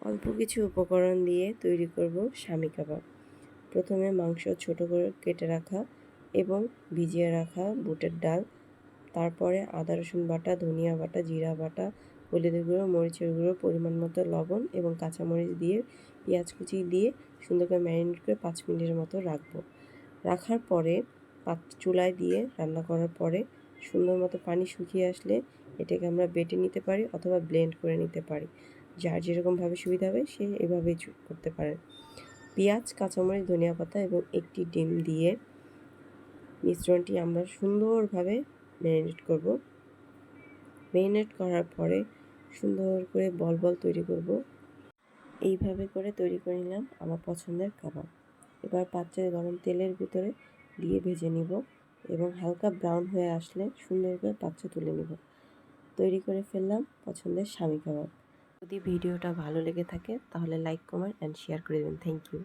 অল্প কিছু উপকরণ দিয়ে তৈরি করব স্বামী কাবাব। প্রথমে মাংস ছোট করে কেটে রাখা এবং ভিজিয়ে রাখা বুটের ডাল, তারপরে আদা রসুন বাটা, ধনিয়া বাটা, জিরা বাটা, হলুদের গুঁড়ো, মরিচের গুঁড়ো, পরিমাণ মতো লবণ এবং কাঁচামরিচ দিয়ে পেঁয়াজ কুচি দিয়ে সুন্দর করে ম্যারিনেট করে 5 মিনিটের মতো রাখবো। রাখার পরে চুলায় দিয়ে রান্না করার পরে সুন্দর মতো পানি শুকিয়ে আসলে এটাকে আমরা বেটে নিতে পারি অথবা ব্লেন্ড করে নিতে পারি। যার যেরকমভাবে সুবিধা হবে সে এভাবেই করতে পারেন। পেঁয়াজ, কাঁচামরিচ, ধনিয়া পাতা এবং একটি ডিম দিয়ে মিশ্রণটি আমরা সুন্দরভাবে ম্যারিনেট করব। ম্যারিনেট করার পরে সুন্দর করে বল বল তৈরি করব। এইভাবে করে তৈরি করে নিলাম আমার পছন্দের কাবাব। এবার পাত্রে গরম তেলের ভিতরে দিয়ে ভেজে নিব এবং হালকা ব্রাউন হয়ে আসলে সুন্দর করে পাত্রে তুলে নিব। তৈরি করে ফেললাম পছন্দের স্বামী কাবাব। যদি ভিডিওটা ভালো লেগে থাকে তাহলে লাইক, কমেন্ট অ্যান্ড শেয়ার করে দেবেন। Thank you.